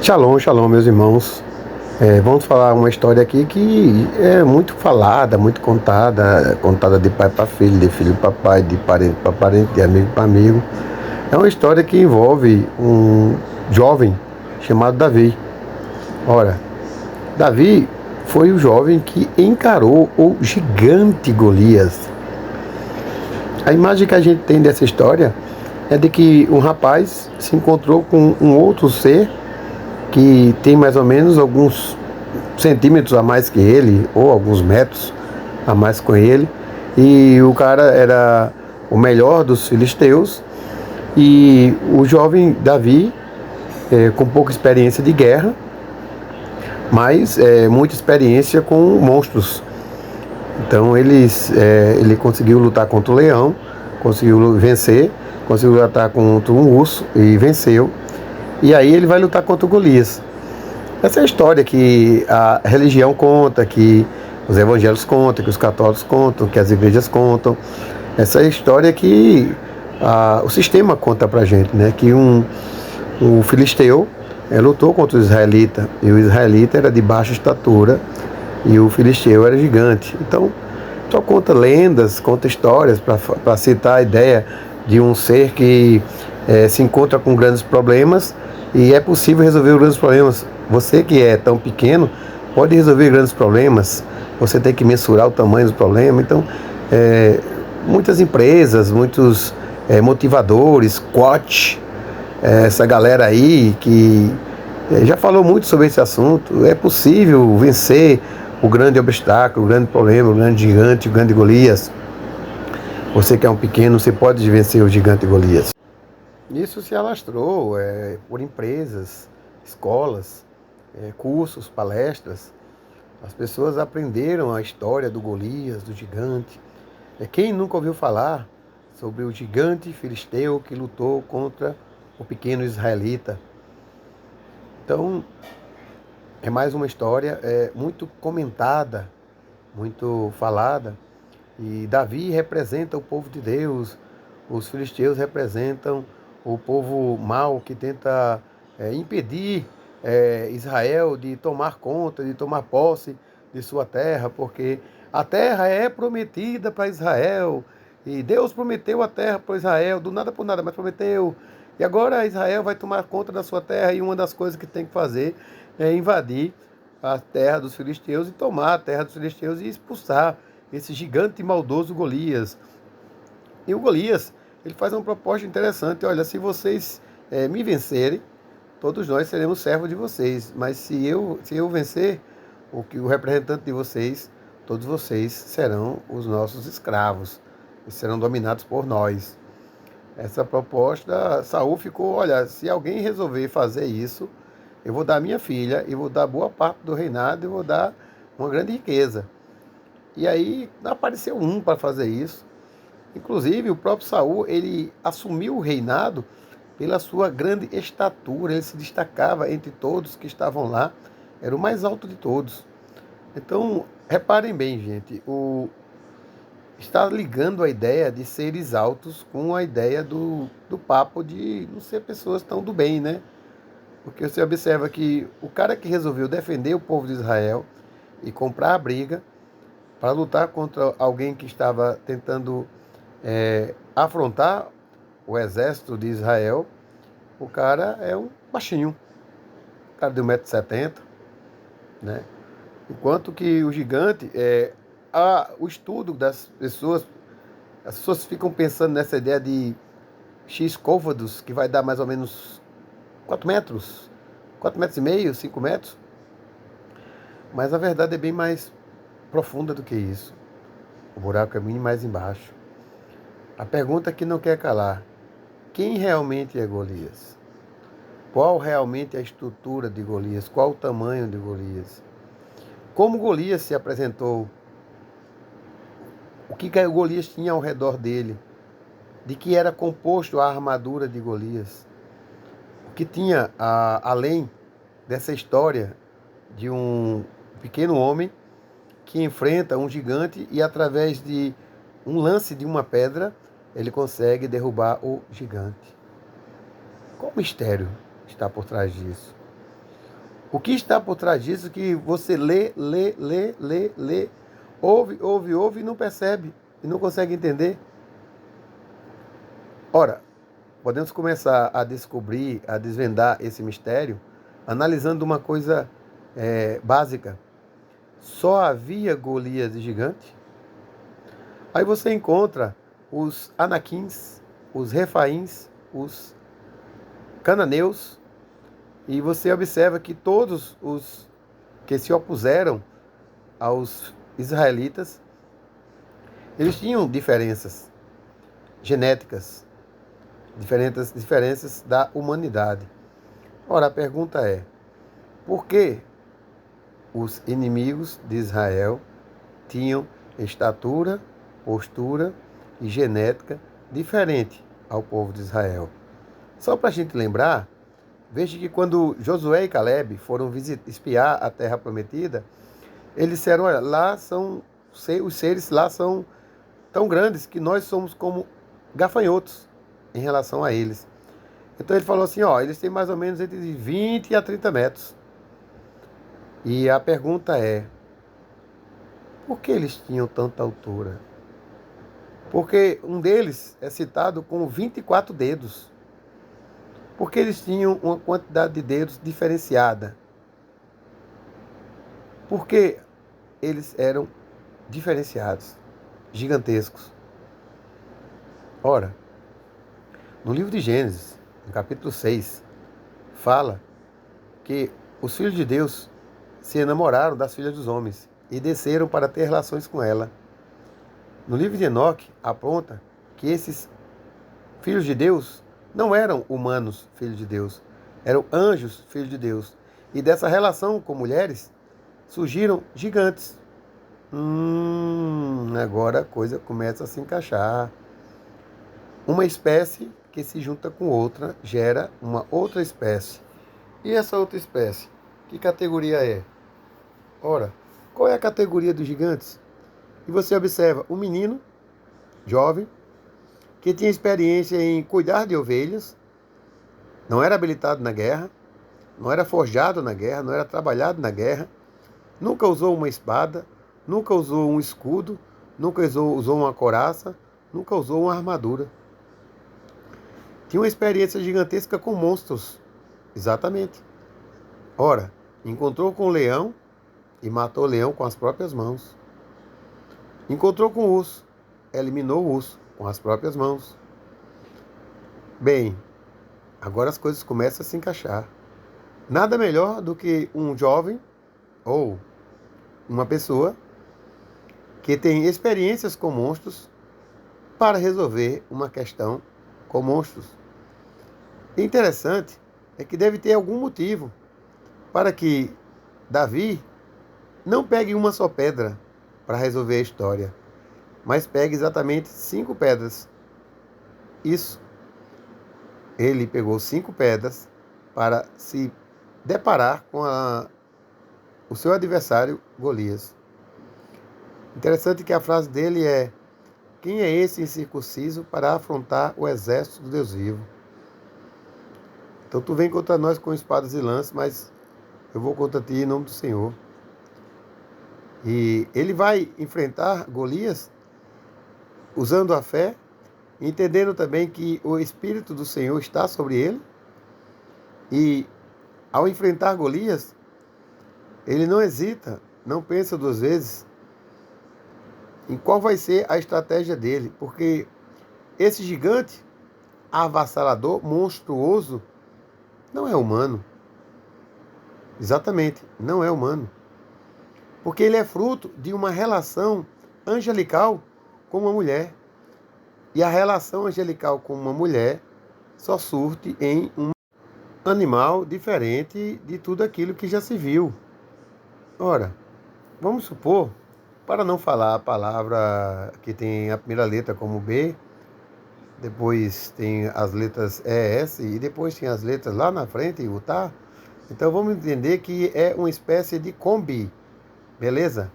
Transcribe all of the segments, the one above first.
Shalom, shalom, meus irmãos. Vamos falar uma história aqui que é muito falada, muito contada, contada de pai para filho, de filho para pai, de parente para parente, de amigo para amigo. É uma história que envolve um jovem chamado Davi. Ora, Davi foi o jovem que encarou o gigante Golias. A imagem que a gente tem dessa história é de que um rapaz se encontrou com um outro ser que tem mais ou menos alguns centímetros a mais que ele, ou alguns metros a mais com ele, e o cara era o melhor dos filisteus, e o jovem Davi, com pouca experiência de guerra, mas muita experiência com monstros. Então ele conseguiu lutar contra o leão, conseguiu vencer, conseguiu lutar contra um urso e venceu. E aí ele vai lutar contra o Golias. Essa é a história que a religião conta, que os evangélicos contam, que os católicos contam, que as igrejas contam. Essa é a história que o sistema conta pra gente, né? Que um filisteu lutou contra o israelita, e o israelita era de baixa estatura e o filisteu era gigante. Então, só conta lendas, conta histórias para citar a ideia de um ser que se encontra com grandes problemas e é possível resolver os grandes problemas. Você que é tão pequeno pode resolver grandes problemas. Você tem que mensurar o tamanho do problema. Então, muitas empresas, muitos motivadores, coach, essa galera aí que já falou muito sobre esse assunto. É possível vencer o grande obstáculo, o grande problema, o grande gigante, o grande Golias. Você que é um pequeno, você pode vencer o gigante Golias. Isso se alastrou por empresas, escolas, cursos, palestras. As pessoas aprenderam a história do Golias, do gigante. Quem nunca ouviu falar sobre o gigante filisteu que lutou contra o pequeno israelita? Então, é mais uma história muito comentada, muito falada. E Davi representa o povo de Deus, os filisteus representam o povo mau que tenta impedir Israel de tomar conta, de tomar posse de sua terra, porque a terra é prometida para Israel, e Deus prometeu a terra para Israel, do nada por nada, mas prometeu. E agora Israel vai tomar conta da sua terra, e uma das coisas que tem que fazer é invadir a terra dos filisteus e tomar a terra dos filisteus e expulsar esse gigante e maldoso Golias. E o Golias, ele faz uma proposta interessante: olha, se vocês me vencerem, todos nós seremos servos de vocês, mas se eu vencer, o representante de vocês, todos vocês serão os nossos escravos e serão dominados por nós. Essa proposta, Saul ficou: olha, se alguém resolver fazer isso, eu vou dar minha filha, e vou dar boa parte do reinado, e vou dar uma grande riqueza. E aí apareceu um para fazer isso. Inclusive, o próprio Saul, ele assumiu o reinado pela sua grande estatura. Ele se destacava entre todos que estavam lá. Era o mais alto de todos. Então, reparem bem, gente. Está ligando a ideia de seres altos com a ideia do papo de não ser pessoas tão do bem, né? Porque você observa que o cara que resolveu defender o povo de Israel e comprar a briga para lutar contra alguém que estava tentando afrontar o exército de Israel, o cara é um baixinho, o cara de 1,70 m, né? Enquanto que o gigante, o estudo das pessoas, as pessoas ficam pensando nessa ideia de X côvados, que vai dar mais ou menos 4 metros, 4,5 m, 5 metros, mas a verdade é bem mais profunda do que isso. O buraco é muito mais embaixo. A pergunta que não quer calar: quem realmente é Golias? Qual realmente é a estrutura de Golias? Qual o tamanho de Golias? Como Golias se apresentou? O que Golias tinha ao redor dele? De que era composto a armadura de Golias? O que tinha além dessa história de um pequeno homem que enfrenta um gigante e através de um lance de uma pedra ele consegue derrubar o gigante? Qual mistério está por trás disso? O que está por trás disso que você lê, ouve e não percebe, e não consegue entender? Ora, podemos começar a descobrir, a desvendar esse mistério, analisando uma coisa básica. Só havia Golias gigante? Aí você encontra os Anaquins, os Refaíns, os Cananeus, e você observa que todos os que se opuseram aos israelitas, eles tinham diferenças genéticas, diferenças da humanidade. Ora, a pergunta é, por que os inimigos de Israel tinham estatura, postura e genética diferente ao povo de Israel? Só para a gente lembrar, veja que quando Josué e Caleb foram espiar a terra prometida, eles disseram, olha, lá são, os seres lá são tão grandes que nós somos como gafanhotos em relação a eles. Então ele falou assim, ó, eles têm mais ou menos entre 20 a 30 metros. E a pergunta é, por que eles tinham tanta altura? Porque um deles é citado com 24 dedos. Porque eles tinham uma quantidade de dedos diferenciada. Porque eles eram diferenciados, gigantescos. Ora, no livro de Gênesis, no capítulo 6, fala que os filhos de Deus se enamoraram das filhas dos homens e desceram para ter relações com ela. No livro de Enoque, aponta que esses filhos de Deus não eram humanos filhos de Deus, eram anjos filhos de Deus. E dessa relação com mulheres surgiram gigantes. Agora a coisa começa a se encaixar. Uma espécie que se junta com outra gera uma outra espécie. E essa outra espécie, que categoria é? Ora, qual é a categoria dos gigantes? E você observa um menino, jovem, que tinha experiência em cuidar de ovelhas, não era habilitado na guerra, não era forjado na guerra, não era trabalhado na guerra, nunca usou uma espada, nunca usou um escudo, nunca usou uma couraça, nunca usou uma armadura. Tinha uma experiência gigantesca com monstros. Exatamente. Ora, encontrou com o leão e matou o leão com as próprias mãos. Encontrou com o urso, eliminou o urso com as próprias mãos. Bem, agora as coisas começam a se encaixar. Nada melhor do que um jovem ou uma pessoa que tem experiências com monstros para resolver uma questão com monstros. E interessante é que deve ter algum motivo para que Davi não pegue uma só pedra para resolver a história, mas pegue exatamente 5 pedras. Isso. Ele pegou 5 pedras para se deparar com o seu adversário Golias. Interessante que a frase dele é: quem é esse incircunciso para afrontar o exército do Deus vivo? Então tu vem contra nós com espadas e lanças, mas eu vou contra ti em nome do Senhor. E ele vai enfrentar Golias usando a fé, entendendo também que o Espírito do Senhor está sobre ele. E ao enfrentar Golias, ele não hesita, não pensa 2 vezes em qual vai ser a estratégia dele, porque esse gigante avassalador, monstruoso, não é humano. Exatamente, não é humano. Porque ele é fruto de uma relação angelical com uma mulher. E a relação angelical com uma mulher só surte em um animal diferente de tudo aquilo que já se viu. Ora, vamos supor, para não falar a palavra que tem a primeira letra como B, depois tem as letras E, S e depois tem as letras lá na frente, o tá. Então vamos entender que é uma espécie de Kombi, beleza?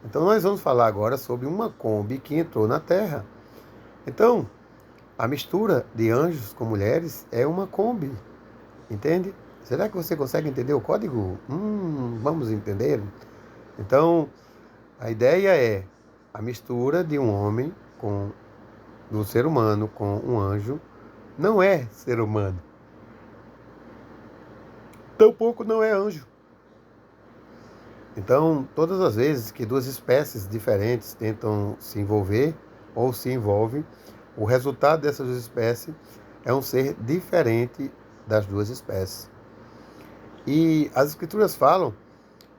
Então nós vamos falar agora sobre uma Kombi que entrou na Terra. Então, a mistura de anjos com mulheres é uma Kombi, entende? Será que você consegue entender o código? Vamos entender? Então, a ideia é a mistura de um homem de um ser humano com um anjo. Não é ser humano. Tampouco não é anjo. Então, todas as vezes que duas espécies diferentes tentam se envolver ou se envolvem, o resultado dessas duas espécies é um ser diferente das duas espécies. E as escrituras falam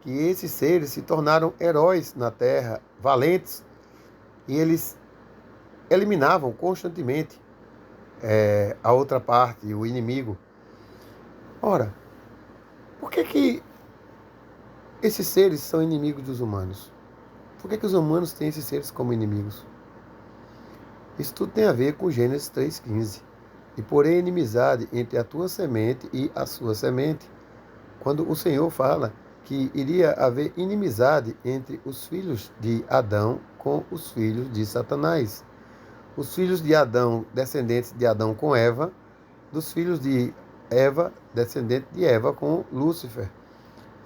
que esses seres se tornaram heróis na terra, valentes, e eles eliminavam constantemente a outra parte, o inimigo. Ora, por que esses seres são inimigos dos humanos? Por que os humanos têm esses seres como inimigos? Isso tudo tem a ver com Gênesis 3,15. E porém inimizade entre a tua semente e a sua semente. Quando o Senhor fala que iria haver inimizade entre os filhos de Adão com os filhos de Satanás. Os filhos de Adão, descendentes de Adão com Eva, dos filhos de Eva, descendente de Eva com Lúcifer.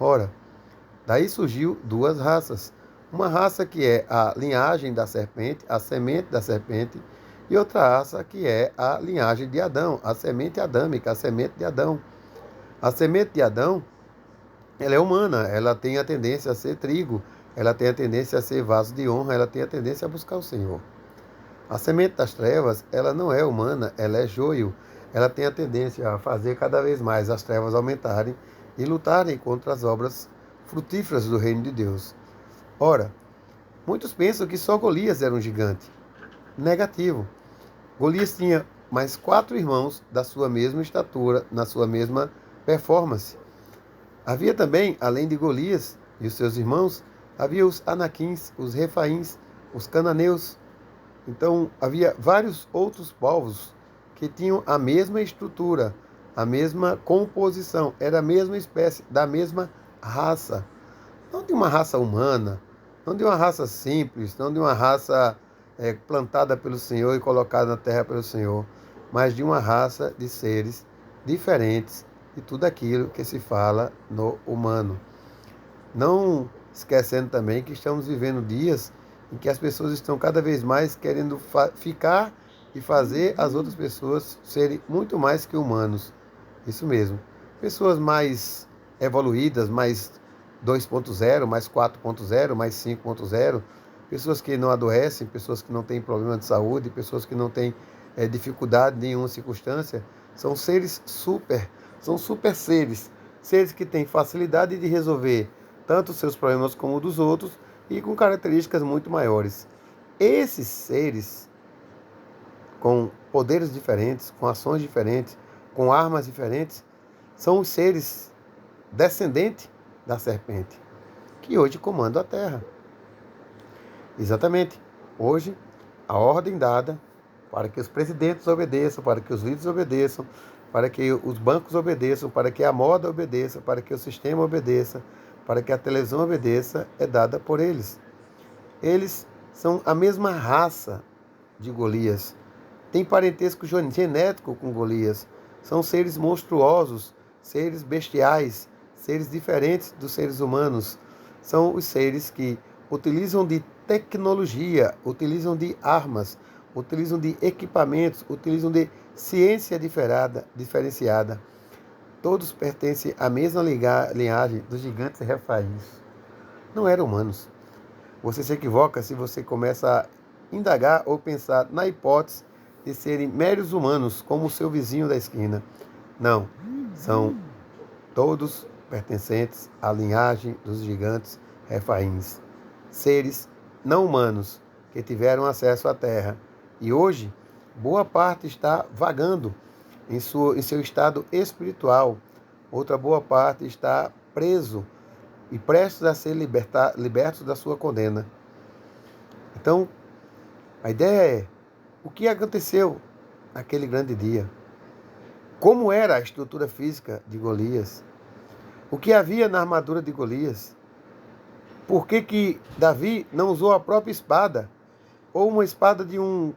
Ora, daí surgiu duas raças. Uma raça que é a linhagem da serpente, a semente da serpente, e outra raça que é a linhagem de Adão, a semente adâmica, a semente de Adão. A semente de Adão, ela é humana, ela tem a tendência a ser trigo, ela tem a tendência a ser vaso de honra, ela tem a tendência a buscar o Senhor. A semente das trevas, ela não é humana, ela é joio. Ela tem a tendência a fazer cada vez mais as trevas aumentarem e lutarem contra as obras frutíferas do reino de Deus. Ora, muitos pensam que só Golias era um gigante. Negativo. Golias tinha mais 4 irmãos da sua mesma estatura, na sua mesma performance. Havia também, além de Golias e os seus irmãos, havia os anaquins, os refaíns, os cananeus. Então, havia vários outros povos que tinham a mesma estrutura, a mesma composição, era a mesma espécie, da mesma raça. Não de uma raça humana, não de uma raça simples, não de uma raça plantada pelo Senhor e colocada na terra pelo Senhor, mas de uma raça de seres diferentes de tudo aquilo que se fala no humano. Não esquecendo também que estamos vivendo dias em que as pessoas estão cada vez mais querendo ficar e fazer as outras pessoas serem muito mais que humanos. Isso mesmo. Pessoas mais evoluídas, mais 2.0, mais 4.0, mais 5.0, pessoas que não adoecem, pessoas que não têm problema de saúde, pessoas que não têm dificuldade em nenhuma circunstância, são seres super, são super seres, seres que têm facilidade de resolver tanto os seus problemas como os dos outros e com características muito maiores. Esses seres, com poderes diferentes, com ações diferentes, com armas diferentes, são os seres descendentes da serpente, que hoje comandam a Terra. Exatamente. Hoje, a ordem dada para que os presidentes obedeçam, para que os líderes obedeçam, para que os bancos obedeçam, para que a moda obedeça, para que o sistema obedeça, para que a televisão obedeça, é dada por eles. Eles são a mesma raça de Golias. Tem parentesco genético com Golias. São seres monstruosos, seres bestiais, seres diferentes dos seres humanos. São os seres que utilizam de tecnologia, utilizam de armas, utilizam de equipamentos, utilizam de ciência diferenciada. Todos pertencem à mesma linhagem dos gigantes refaíns. Não eram humanos. Você se equivoca se você começa a indagar ou pensar na hipótese de serem meros humanos, como o seu vizinho da esquina. Não, são todos pertencentes à linhagem dos gigantes refaíns. Seres não humanos que tiveram acesso à terra. E hoje, boa parte está vagando em seu estado espiritual. Outra boa parte está preso e prestes a ser libertos da sua condena. Então, a ideia é, o que aconteceu naquele grande dia? Como era a estrutura física de Golias? O que havia na armadura de Golias? Por que Davi não usou a própria espada? Ou uma espada de um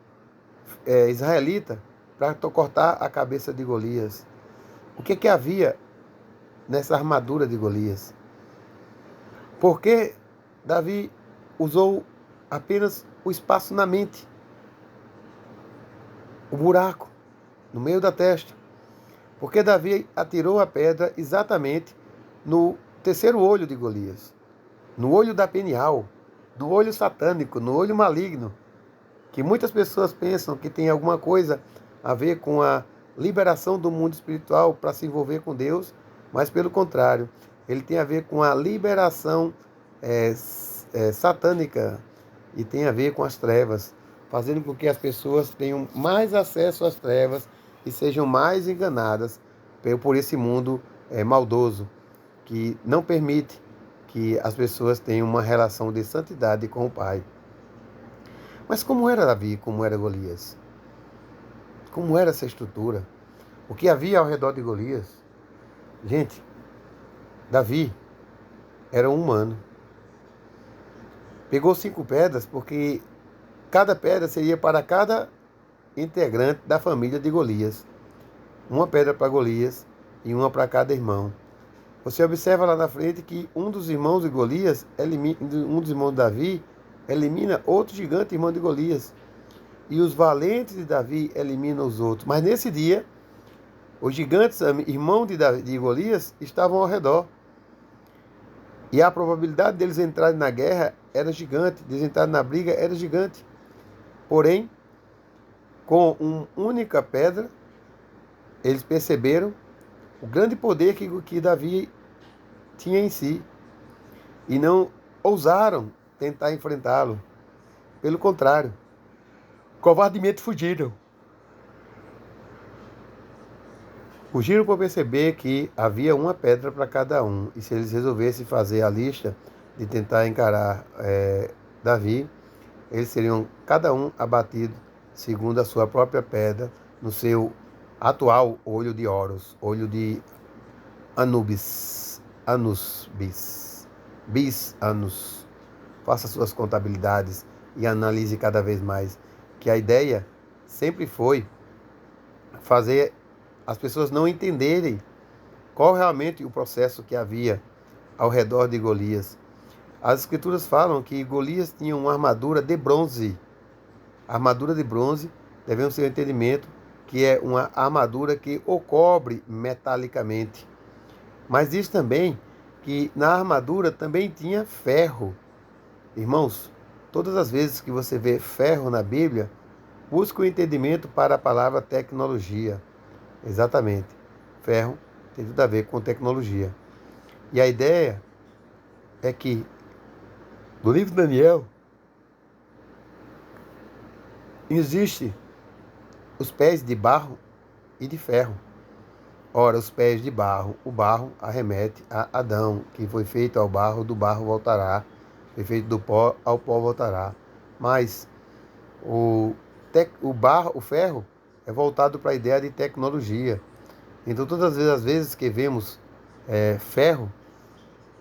israelita para cortar a cabeça de Golias? O que havia nessa armadura de Golias? Porque Davi usou apenas o espaço na mente, o buraco, no meio da testa. Porque Davi atirou a pedra exatamente no terceiro olho de Golias, no olho da penial, no olho satânico, no olho maligno, que muitas pessoas pensam que tem alguma coisa a ver com a liberação do mundo espiritual para se envolver com Deus, mas pelo contrário, ele tem a ver com a liberação satânica e tem a ver com as trevas, fazendo com que as pessoas tenham mais acesso às trevas e sejam mais enganadas por esse mundo maldoso, que não permite que as pessoas tenham uma relação de santidade com o Pai. Mas como era Davi, como era Golias? Como era essa estrutura? O que havia ao redor de Golias? Gente, Davi era um humano. Pegou 5 pedras porque cada pedra seria para cada integrante da família de Golias. Uma pedra para Golias e uma para cada irmão. Você observa lá na frente que um dos irmãos de Golias, um dos irmãos de Davi, elimina outro gigante irmão de Golias. E os valentes de Davi eliminam os outros. Mas nesse dia, os gigantes, irmãos de Golias, estavam ao redor. E a probabilidade deles entrarem na guerra era gigante, deles entrarem na briga era gigante. Porém, com uma única pedra, eles perceberam o grande poder que Davi tinha em si. E não ousaram tentar enfrentá-lo. Pelo contrário, covardemente fugiram. Fugiram por perceber que havia uma pedra para cada um. E se eles resolvessem fazer a lista de tentar encarar Davi, eles seriam cada um abatido segundo a sua própria pedra, no seu atual olho de Horus, olho de Anubis, bis Anus. Faça suas contabilidades e analise cada vez mais, que a ideia sempre foi fazer as pessoas não entenderem qual realmente o processo que havia ao redor de Golias. As escrituras falam que Golias tinha uma armadura de bronze. A armadura de bronze devemos ter um entendimento que é uma armadura que o cobre metalicamente. Mas diz também que na armadura também tinha ferro. Irmãos, todas as vezes que você vê ferro na Bíblia, busque o entendimento para a palavra tecnologia. Exatamente. Ferro tem tudo a ver com tecnologia. E a ideia é que, no livro de Daniel, existe os pés de barro e de ferro. Ora, os pés de barro, o barro arremete a Adão, que foi feito ao barro, do barro voltará, foi feito do pó, ao pó voltará. Mas o ferro é voltado para a ideia de tecnologia. Então, todas as vezes que vemos ferro,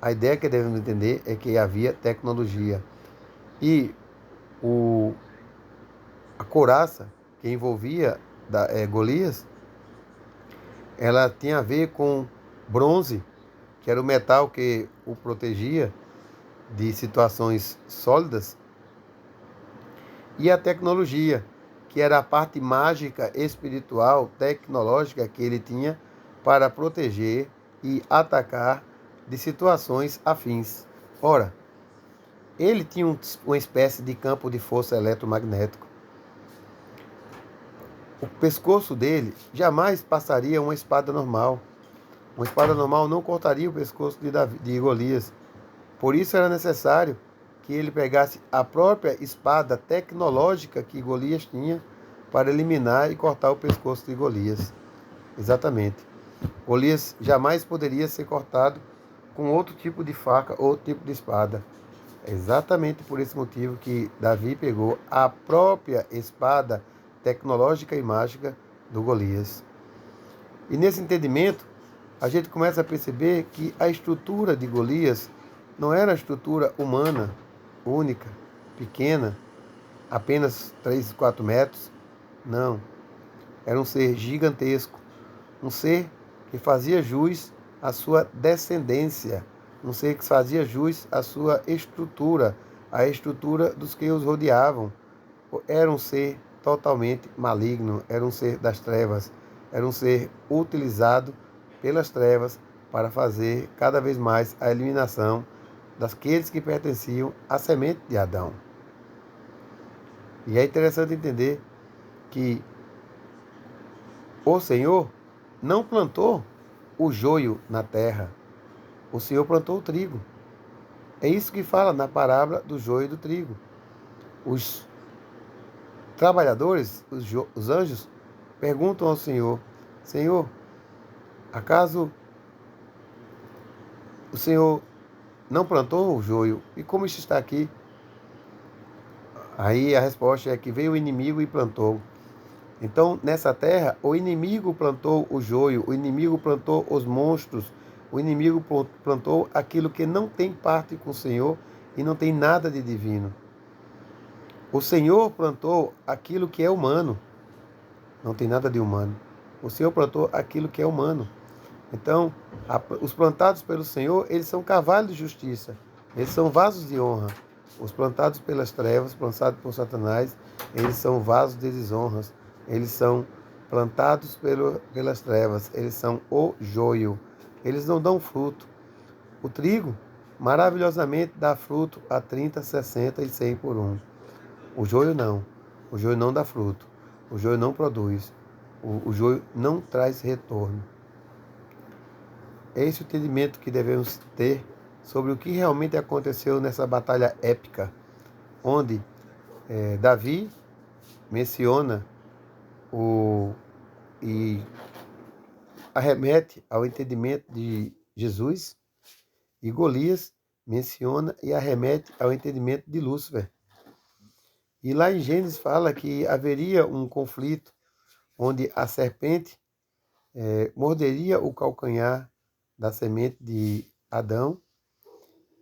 a ideia que devemos entender é que havia tecnologia. E a couraça que envolvia Golias, ela tinha a ver com bronze, que era o metal que o protegia de situações sólidas, e a tecnologia, que era a parte mágica, espiritual, tecnológica que ele tinha para proteger e atacar de situações afins. Ora, ele tinha uma espécie de campo de força eletromagnético. O pescoço dele jamais passaria uma espada normal. Uma espada normal não cortaria o pescoço de Golias. Por isso era necessário que ele pegasse a própria espada tecnológica que Golias tinha para eliminar e cortar o pescoço de Golias. Exatamente. Golias jamais poderia ser cortado com outro tipo de faca, outro tipo de espada. É exatamente por esse motivo que Davi pegou a própria espada tecnológica e mágica do Golias. E nesse entendimento, a gente começa a perceber que a estrutura de Golias não era a estrutura humana, única, pequena, apenas 3, 4 metros. Não. Era um ser gigantesco. Um ser que fazia jus a sua descendência, um ser que fazia jus à sua estrutura, à estrutura dos que os rodeavam. Era um ser totalmente maligno, era um ser das trevas, era um ser utilizado pelas trevas para fazer cada vez mais a eliminação daqueles que pertenciam à semente de Adão. E é interessante entender que o Senhor não plantou o joio na terra, o Senhor plantou o trigo. É isso que fala na parábola do joio e do trigo. Os trabalhadores, os anjos, perguntam ao Senhor: Senhor, acaso o Senhor não plantou o joio? E como isso está aqui? Aí a resposta é que veio o inimigo e plantou. Então, nessa terra, o inimigo plantou o joio, o inimigo plantou os monstros, o inimigo plantou aquilo que não tem parte com o Senhor e não tem nada de divino. O Senhor plantou aquilo que é humano, não tem nada de humano. O Senhor plantou aquilo que é humano. Então, os plantados pelo Senhor, eles são cavalos de justiça, eles são vasos de honra. Os plantados pelas trevas, plantados por Satanás, eles são vasos de desonras. Eles são plantados pelas trevas, eles são o joio. Eles não dão fruto. O trigo, maravilhosamente, dá fruto a 30, 60 e 100 por um. O joio não. O joio não dá fruto. O joio não produz. O joio não traz retorno. É esse o entendimento que devemos ter sobre o que realmente aconteceu nessa batalha épica, onde Davi menciona e arremete ao entendimento de Jesus, e Golias menciona e arremete ao entendimento de Lúcifer. E lá em Gênesis fala que haveria um conflito onde a serpente morderia o calcanhar da semente de Adão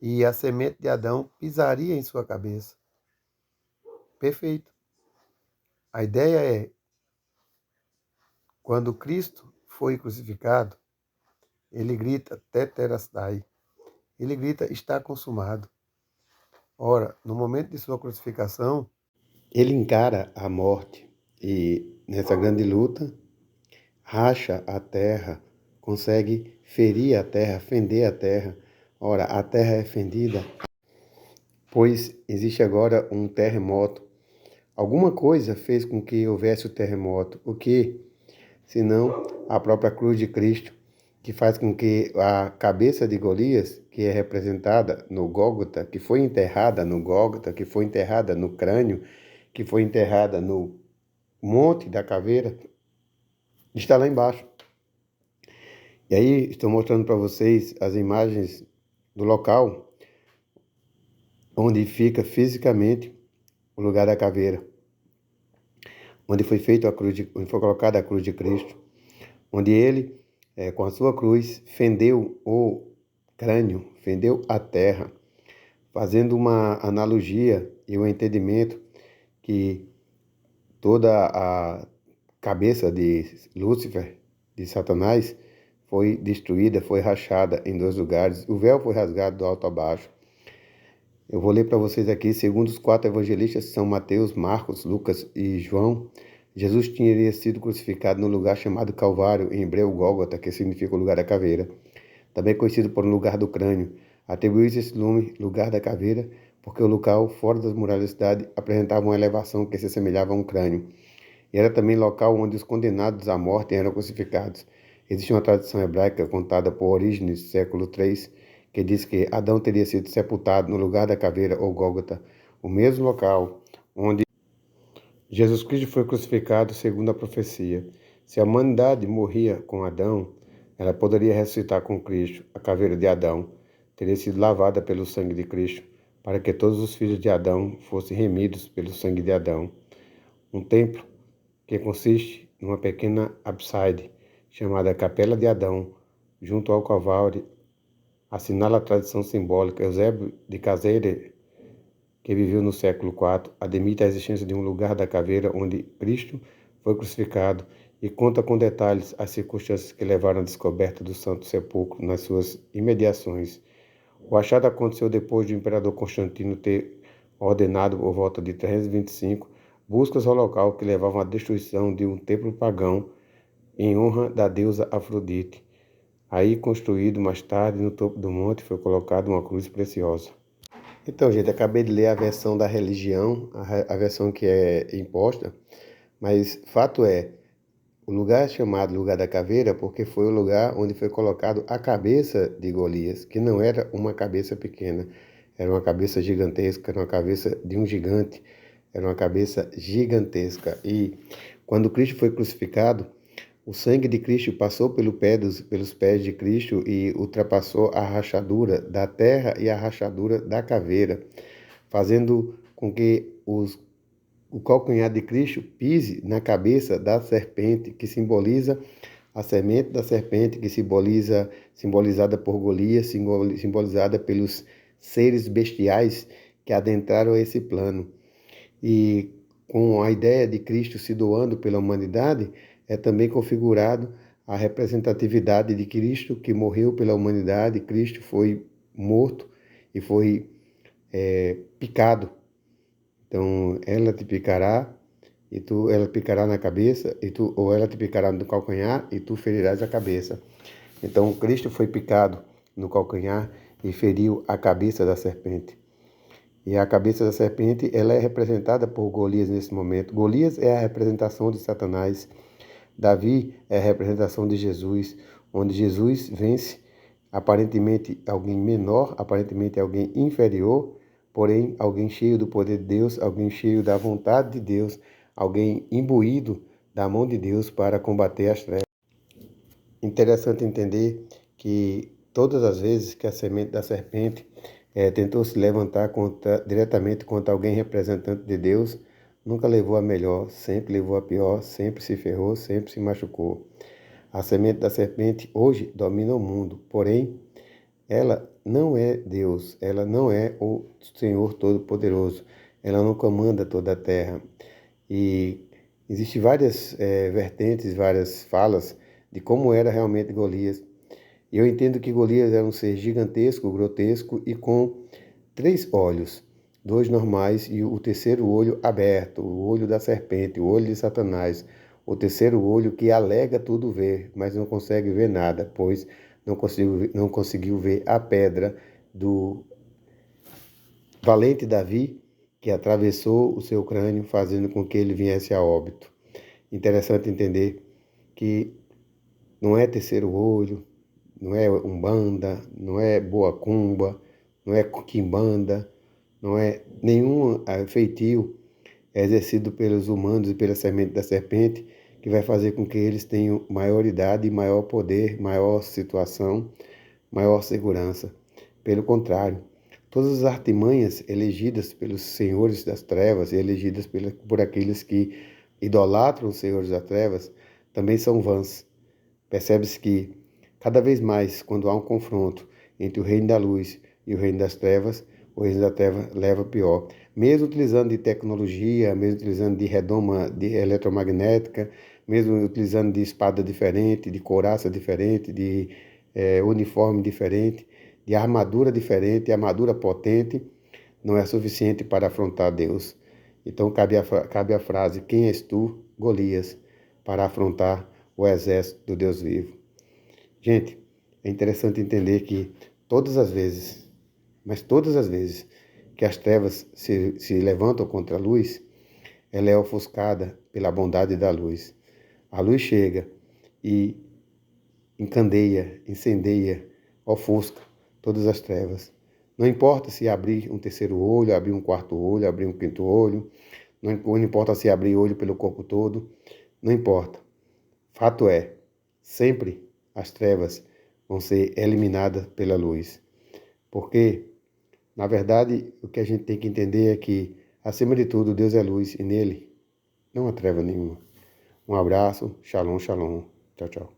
e a semente de Adão pisaria em sua cabeça. Perfeito. A ideia é, quando Cristo foi crucificado, ele grita, tetelestai. Ele grita, está consumado. Ora, no momento de sua crucificação, ele encara a morte e, nessa grande luta, racha a terra, consegue ferir a terra, fender a terra. Ora, a terra é fendida, pois existe agora um terremoto. Alguma coisa fez com que houvesse o terremoto. O que? Senão a própria cruz de Cristo, que faz com que a cabeça de Golias, que é representada no Gólgota, que foi enterrada no Gólgota, que foi enterrada no crânio, que foi enterrada no Monte da Caveira, está lá embaixo. E aí estou mostrando para vocês as imagens do local onde fica fisicamente o lugar da caveira, onde foi feita a cruz, onde foi colocada a cruz de Cristo, onde ele, com a sua cruz, fendeu o crânio, fendeu a terra, fazendo uma analogia e um entendimento que toda a cabeça de Lúcifer, de Satanás, foi destruída, foi rachada em 2 lugares. O véu foi rasgado do alto a baixo. Eu vou ler para vocês aqui, segundo os 4 evangelistas, São Mateus, Marcos, Lucas e João, Jesus teria sido crucificado no lugar chamado Calvário, em hebreu Gólgota, que significa o lugar da caveira, também conhecido por lugar do crânio. Atribuiu-se esse nome, lugar da caveira, porque o local, fora das muralhas da cidade, apresentava uma elevação que se assemelhava a um crânio. E era também local onde os condenados à morte eram crucificados. Existe uma tradição hebraica contada por Orígenes, século III, que diz que Adão teria sido sepultado no lugar da caveira ou Gólgota, o mesmo local onde Jesus Cristo foi crucificado segundo a profecia. Se a humanidade morria com Adão, ela poderia ressuscitar com Cristo. A caveira de Adão teria sido lavada pelo sangue de Cristo, para que todos os filhos de Adão fossem remidos pelo sangue de Adão. Um templo que consiste numa pequena abside, chamada Capela de Adão, junto ao Calvário, assinala a tradição simbólica. Eusébio de Caseire, que viveu no século IV, admite a existência de um lugar da caveira onde Cristo foi crucificado e conta com detalhes as circunstâncias que levaram à descoberta do Santo Sepulcro nas suas imediações. O achado aconteceu depois de o imperador Constantino ter ordenado, por volta de 325, buscas ao local que levavam à destruição de um templo pagão em honra da deusa Afrodite. Aí, construído mais tarde no topo do monte, foi colocada uma cruz preciosa. Então, gente, acabei de ler a versão da religião, a versão que é imposta, mas fato é, o lugar é chamado Lugar da Caveira porque foi o lugar onde foi colocado a cabeça de Golias, que não era uma cabeça pequena, era uma cabeça gigantesca, era uma cabeça de um gigante, era uma cabeça gigantesca. E quando Cristo foi crucificado, o sangue de Cristo passou pelos pés de Cristo e ultrapassou a rachadura da terra e a rachadura da caveira, fazendo com que o calcanhar de Cristo pise na cabeça da serpente, que simboliza a semente da serpente, que simbolizada por Golias, simbolizada pelos seres bestiais que adentraram esse plano. E com a ideia de Cristo se doando pela humanidade, é também configurado a representatividade de Cristo, que morreu pela humanidade. Cristo foi morto e foi picado. Então, ela te picará, ela picará na cabeça, ou ela te picará no calcanhar, e tu ferirás a cabeça. Então, Cristo foi picado no calcanhar e feriu a cabeça da serpente. E a cabeça da serpente, ela é representada por Golias nesse momento. Golias é a representação de Satanás. Davi é a representação de Jesus, onde Jesus vence aparentemente alguém menor, aparentemente alguém inferior, porém alguém cheio do poder de Deus, alguém cheio da vontade de Deus, alguém imbuído da mão de Deus para combater as trevas. Interessante entender que todas as vezes que a semente da serpente tentou se levantar diretamente contra alguém representante de Deus, nunca levou a melhor, sempre levou a pior, sempre se ferrou, sempre se machucou. A semente da serpente hoje domina o mundo, porém, ela não é Deus, ela não é o Senhor Todo-Poderoso, ela não comanda toda a terra. E existem várias vertentes, várias falas de como era realmente Golias. E eu entendo que Golias era um ser gigantesco, grotesco e com 3 olhos, 2 normais e o terceiro olho aberto, o olho da serpente, o olho de Satanás, o terceiro olho que alega tudo ver, mas não consegue ver nada, pois não conseguiu ver a pedra do valente Davi, que atravessou o seu crânio, fazendo com que ele viesse a óbito. Interessante entender que não é terceiro olho, não é umbanda, não é boa cumba, não é quimbanda, não é nenhum feitio exercido pelos humanos e pela semente da serpente que vai fazer com que eles tenham maior idade, maior poder, maior situação, maior segurança. Pelo contrário, todas as artimanhas elegidas pelos senhores das trevas e elegidas por aqueles que idolatram os senhores das trevas também são vãs. Percebe-se que, cada vez mais, quando há um confronto entre o reino da luz e o reino das trevas, o reino da treva leva pior. Mesmo utilizando de tecnologia, mesmo utilizando de redoma de eletromagnética, mesmo utilizando de espada diferente, de couraça diferente, de uniforme diferente, de armadura diferente, armadura potente, não é suficiente para afrontar Deus. Então cabe a frase, quem és tu, Golias, para afrontar o exército do Deus vivo. Gente, é interessante entender que todas as vezes, mas todas as vezes que as trevas se levantam contra a luz, ela é ofuscada pela bondade da luz. A luz chega e encandeia, incendeia, ofusca todas as trevas. Não importa se abrir um terceiro olho, abrir um quarto olho, abrir um quinto olho, não importa se abrir olho pelo corpo todo, não importa. Fato é, sempre as trevas vão ser eliminadas pela luz. Porque, na verdade, o que a gente tem que entender é que, acima de tudo, Deus é luz e nele não há treva nenhuma. Um abraço, shalom, shalom. Tchau, tchau.